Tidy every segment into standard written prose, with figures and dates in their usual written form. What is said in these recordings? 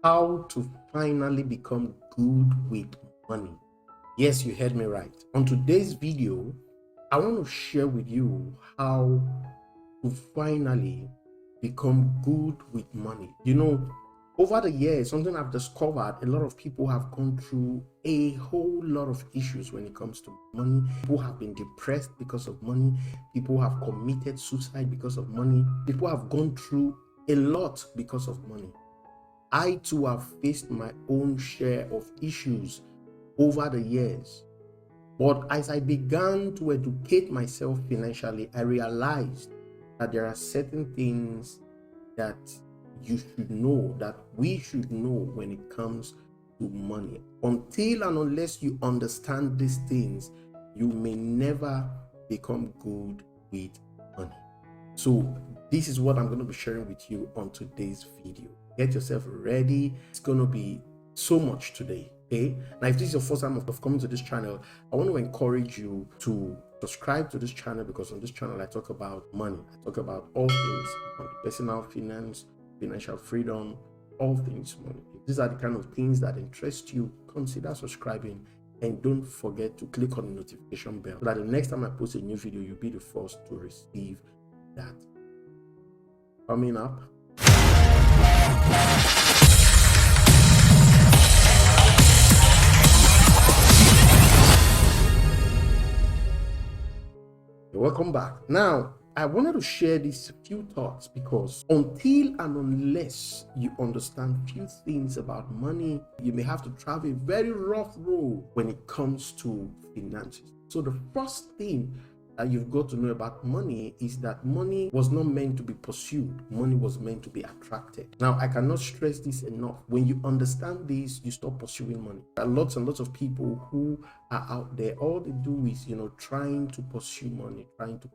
how to finally become good with money. Yes, you heard me right. On today's video, I want to share with you how to finally become good with money. Over the years, something I've discovered, a lot of people have gone through a whole lot of issues when it comes to money. People have been depressed because of money. People have committed suicide because of money. People have gone through a lot because of money. I too have faced my own share of issues over the years. But as I began to educate myself financially, I realized that there are certain things that you should know, that we should know when it comes to money. Until and unless you understand these things, you may never become good with money. So this is what I'm going to be sharing with you on today's video. Get yourself ready. It's going to be so much today. Okay? Now, if this is your first time of coming to this channel, I want to encourage you to subscribe to this channel, because on this channel I talk about money. I talk about all things on personal finance, financial freedom, all things money. If these are the kind of things that interest you, consider subscribing, and don't forget to click on the notification bell so that the next time I post a new video, you'll be the first to receive that. Coming up, welcome back. Now, I wanted to share these few thoughts because until and unless you understand few things about money, you may have to travel a very rough road when it comes to finances. So the first thing that you've got to know about money is that money was not meant to be pursued. Money was meant to be attracted. Now, I cannot stress this enough. When you understand this, you stop pursuing money. There are lots and lots of people who are out there. All they do is, trying to pursue money, trying to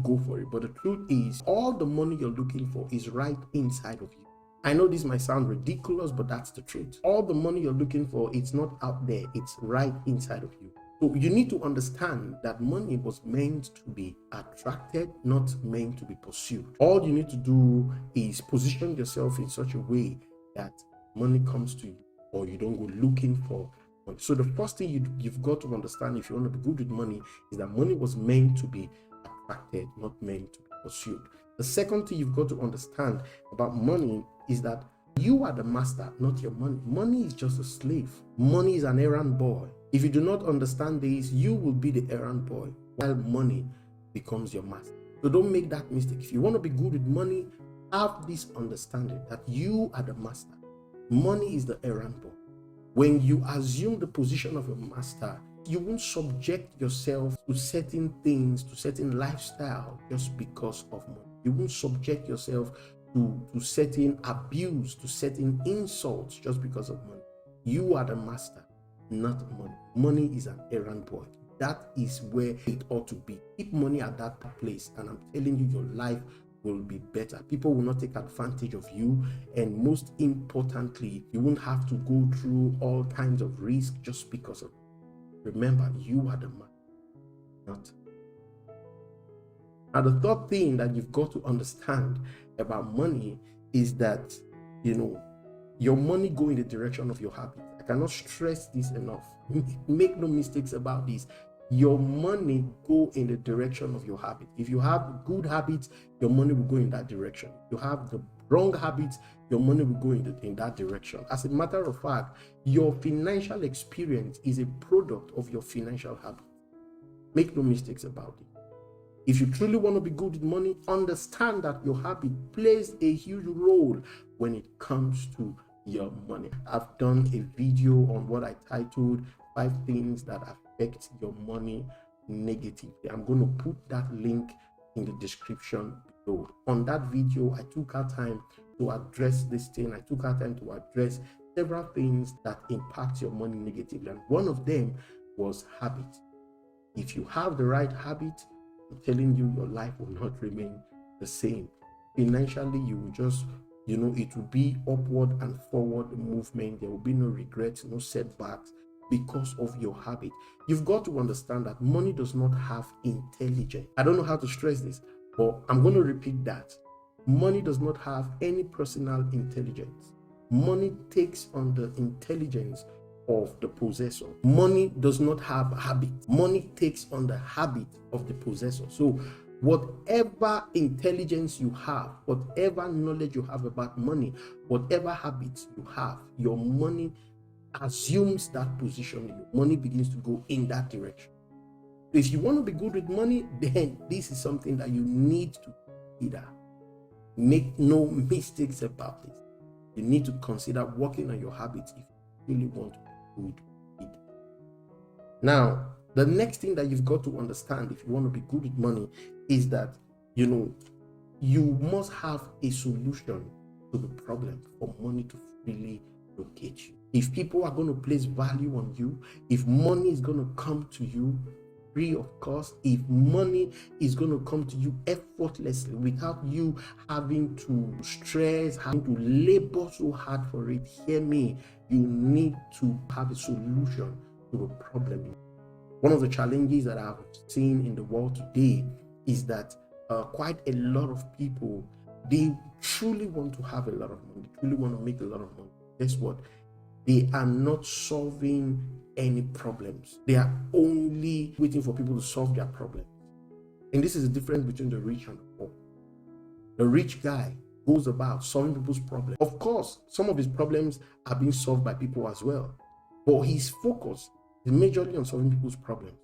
go for it. But the truth is, all the money you're looking for is right inside of you. I know this might sound ridiculous, but that's the truth. All the money you're looking for, it's not out there. It's right inside of you. So you need to understand that money was meant to be attracted, not meant to be pursued. All you need to do is position yourself in such a way that money comes to you, or you don't go looking for money. So the first thing you've got to understand if you want to be good with money is that money was meant to be attracted, not meant to be pursued. The second thing you've got to understand about money is that you are the master, not your money. Money is just a slave. Money is an errand boy. If you do not understand this, you will be the errand boy while money becomes your master. So don't make that mistake. If you want to be good with money, have this understanding that you are the master. Money is the errand boy. When you assume the position of a master, you won't subject yourself to certain things, to certain lifestyle just because of money. You won't subject yourself to certain abuse, to certain insults just because of money. You are the master, not money. Money is an errand boy. That is where it ought to be. Keep money at that place, and I'm telling you, your life will be better. People will not take advantage of you, and most importantly, you won't have to go through all kinds of risk just because of it. Remember, you are the man, not. Now, the third thing that you've got to understand about money is that, your money go in the direction of your habit. I cannot stress this enough. Make no mistakes about this. Your money go in the direction of your habit. If you have good habits, your money will go in that direction. If you have the wrong habits, your money will go in that direction. As a matter of fact, your financial experience is a product of your financial habit. Make no mistakes about it. If you truly want to be good with money, understand that your habit plays a huge role when it comes to your money. I've done a video on what I titled 5 things that affect your money negatively. I'm going to put that link in the description below. On that video, I took our time to address this thing. I took our time to address several things that impact your money negatively. And one of them was habit. If you have the right habit, I'm telling you, your life will not remain the same. Financially, you will just, it will be upward and forward movement. There will be no regrets, no setbacks because of your habit. You've got to understand that money does not have intelligence. I don't know how to stress this, but I'm going to repeat that. Money does not have any personal intelligence. Money takes on the intelligence of the possessor. Money does not have habit. Money takes on the habit of the possessor. So whatever intelligence you have, whatever knowledge you have about money, whatever habits you have, your money assumes that position. Your money begins to go in that direction. If you want to be good with money, then this is something that you need to consider. Make no mistakes about this. You need to consider working on your habits if you really want to be good with it. Now, the next thing that you've got to understand if you want to be good with money is that, you must have a solution to the problem for money to really locate you. If people are going to place value on you, if money is going to come to you free of cost, if money is going to come to you effortlessly without you having to stress, having to labor so hard for it, hear me, you need to have a solution to the problem. One of the challenges that I've seen in the world today is that quite a lot of people, they truly want to have a lot of money, truly want to make a lot of money. Guess what? They are not solving any problems. They are only waiting for people to solve their problems. And this is the difference between the rich and the poor. The rich guy goes about solving people's problems. Of course, some of his problems are being solved by people as well, but his focus is majorly on solving people's problems.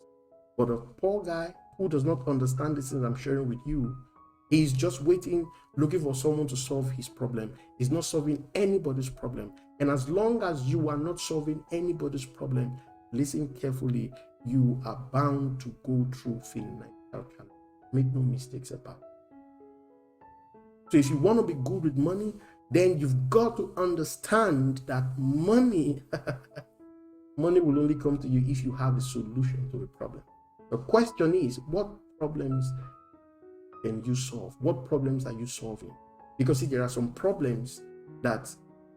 But a poor guy who does not understand this things I'm sharing with you, he's just waiting, looking for someone to solve his problem. He's not solving anybody's problem. And as long as you are not solving anybody's problem, listen carefully, you are bound to go through financial challenge. Make no mistakes about it. So if you want to be good with money, then you've got to understand that money will only come to you if you have a solution to the problem. The question is, what problems can you solve? What problems are you solving? Because see, there are some problems that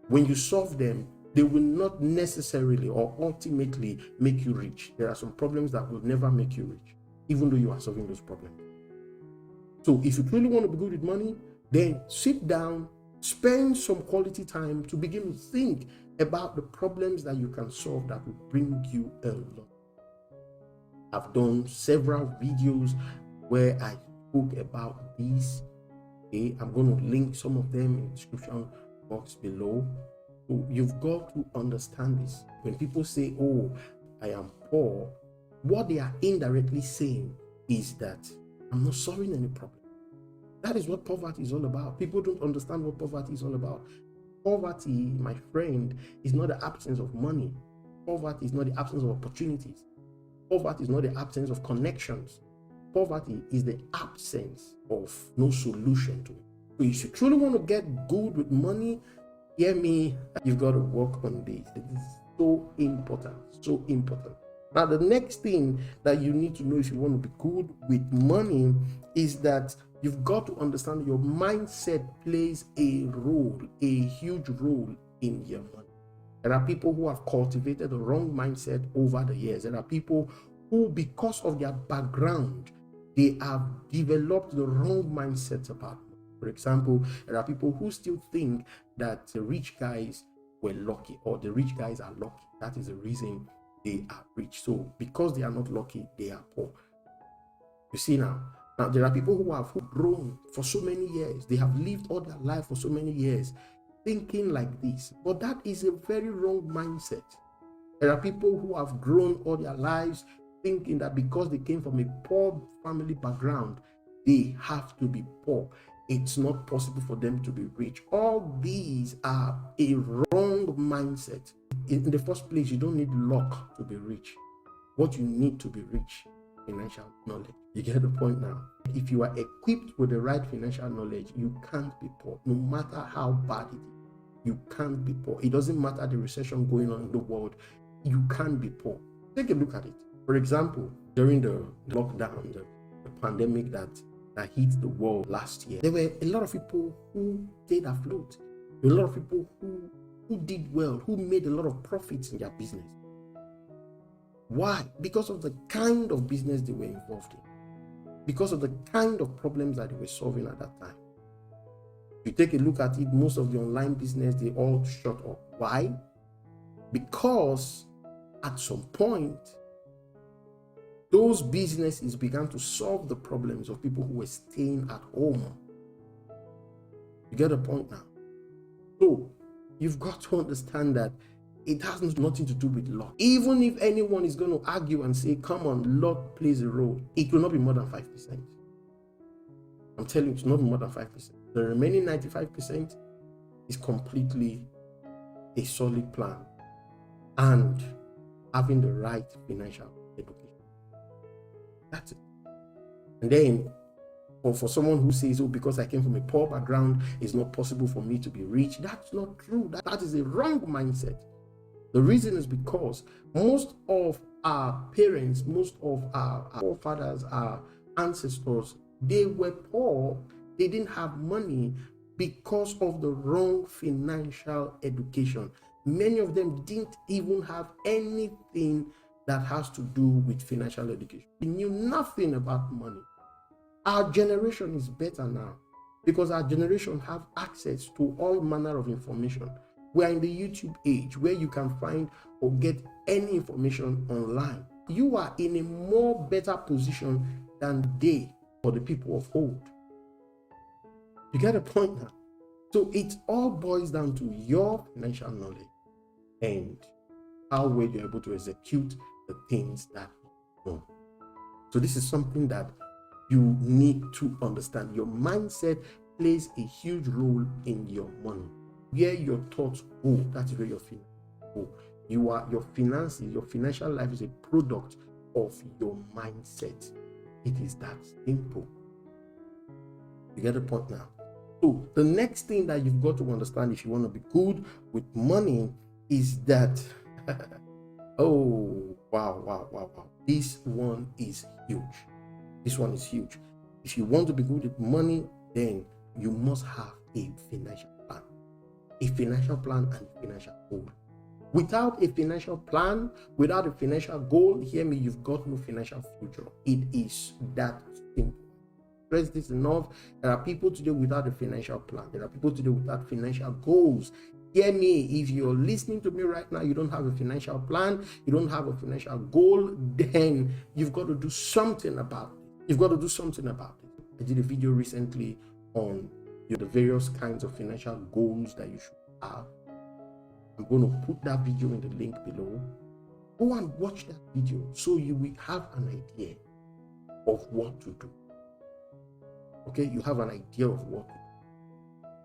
when you solve them, they will not necessarily or ultimately make you rich. There are some problems that will never make you rich, even though you are solving those problems. So if you truly want to be good with money, then sit down, spend some quality time to begin to think about the problems that you can solve that will bring you a lot. I've done several videos where I spoke about these. Okay, I'm going to link some of them in the description box below. So you've got to understand this. When people say, oh, I am poor, what they are indirectly saying is that I'm not solving any problem. That is what poverty is all about. People don't understand what poverty is all about. Poverty, my friend, is not the absence of money. Poverty is not the absence of opportunities. Poverty is not the absence of connections. Poverty is the absence of no solution to it. So if you truly want to get good with money, hear me, you've got to work on this. It is so important, so important. Now, the next thing that you need to know if you want to be good with money is that you've got to understand your mindset plays a role, a huge role in your money. There are people who have cultivated the wrong mindset over the years. There are people who, because of their background, they have developed the wrong mindset about money. For example, there are people who still think that the rich guys were lucky or the rich guys are lucky. That is the reason they are rich. So because they are not lucky, they are poor. You see now there are people who have grown for so many years. They have lived all their life for so many years thinking like this. But that is a very wrong mindset. There are people who have grown all their lives thinking that because they came from a poor family background, they have to be poor. It's not possible for them to be rich. All these are a wrong mindset. In the first place, you don't need luck to be rich. What you need to be rich, financial knowledge. You get the point now? If you are equipped with the right financial knowledge, you can't be poor. No matter how bad it is, you can't be poor. It doesn't matter the recession going on in the world, you can't be poor. Take a look at it. For example, during the lockdown, the pandemic that hit the world last year, there were a lot of people who stayed afloat. A lot of people who did well, who made a lot of profits in their business. Why? Because of the kind of business they were involved in. Because of the kind of problems that they were solving at that time. You take a look at it, most of the online business, they all shut up. Why? Because at some point, those businesses began to solve the problems of people who were staying at home. You get the point now? So you've got to understand that it has nothing to do with luck. Even if anyone is going to argue and say, come on, luck plays a role, it will not be more than 5%. I'm telling you, it's not more than 5%. The remaining 95% is completely a solid plan and having the right financial education. That's it. And then, for someone who says, oh, because I came from a poor background, it's not possible for me to be rich. That's not true. That is a wrong mindset. The reason is because most of our parents, most of our forefathers, our ancestors, they were poor. They didn't have money because of the wrong financial education. Many of them didn't even have anything that has to do with financial education. They knew nothing about money. Our generation is better now because our generation have access to all manner of information. We are in the YouTube age where you can find or get any information online. You are in a more better position than they or the people of old. You get a point now? So it all boils down to your financial knowledge and how well you're able to execute the things that you know. So this is something that you need to understand. Your mindset plays a huge role in your money. Where your thoughts go, that's where your finances go. Your finances, your financial life is a product of your mindset. It is that simple. You get the point now? So the next thing that you've got to understand if you want to be good with money is that oh, wow. This one is huge. This one is huge. If you want to be good with money, then you must have a financial plan. A financial plan and a financial goal. Without a financial plan, without a financial goal, hear me, you've got no financial future. It is that simple. Stress this enough. There are people today without a financial plan. There are people today without financial goals. Hear me, if you're listening to me right now, you don't have a financial plan, you don't have a financial goal, then you've got to do something about it. You've got to do something about it. I did a video recently on the various kinds of financial goals that you should have. I'm going to put that video in the link below. Go and watch that video so you will have an idea of what to do. Okay, you have an idea of what to do.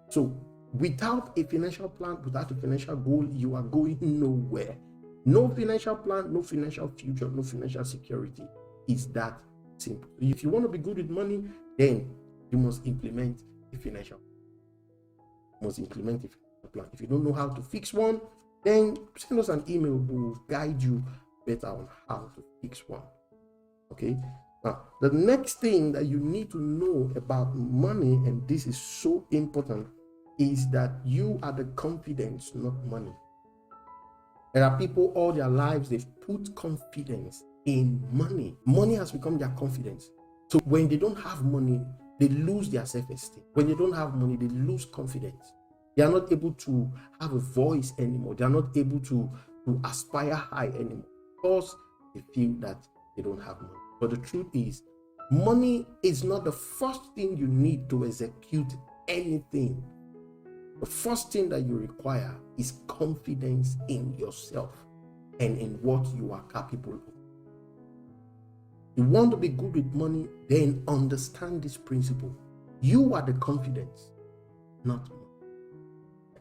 So without a financial plan, without a financial goal, you are going nowhere. No financial plan, no financial future, no financial security. It's that simple. If you want to be good with money, then you must implement a financial plan. You must implement a financial plan. If you don't know how to fix one, then send us an email. We will guide you better on how to fix one. Okay. Now, the next thing that you need to know about money, and this is so important, is that you are the confidence, not money. There are people all their lives, they've put confidence in money. Money has become their confidence. So when they don't have money, they lose their self-esteem. When they don't have money, they lose confidence. They are not able to have a voice anymore. They are not able to aspire high anymore because they feel that they don't have money. But the truth is, money is not the first thing you need to execute anything. The first thing that you require is confidence in yourself and in what you are capable of. You want to be good with money, then understand this principle. You are the confidence, not money.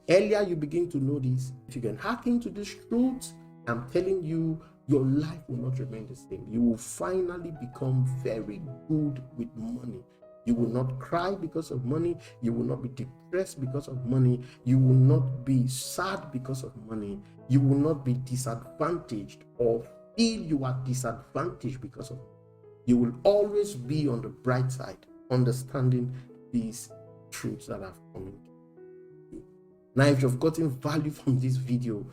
The earlier you begin to know this, if you can hack into this truth, I'm telling you, your life will not remain the same. You will finally become very good with money. You will not cry because of money. You will not be depressed because of money. You will not be sad because of money. You will not be disadvantaged or feel you are disadvantaged because of money. You will always be on the bright side, understanding these truths that I've come to you. Now, if you've gotten value from this video,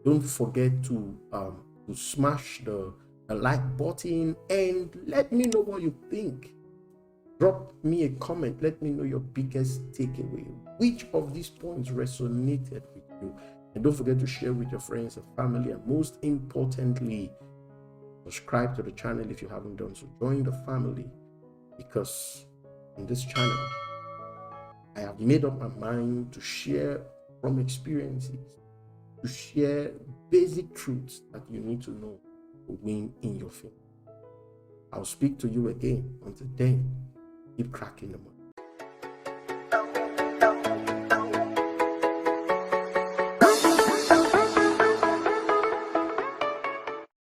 don't forget to smash the like button and let me know what you think. Drop me a comment. Let me know your biggest takeaway. Which of these points resonated with you? And don't forget to share with your friends and family. And most importantly, subscribe to the channel if you haven't done so. Join the family, because on this channel, I have made up my mind to share from experiences, to share basic truths that you need to know to win in your field. I'll speak to you again. Until then, keep cracking the money.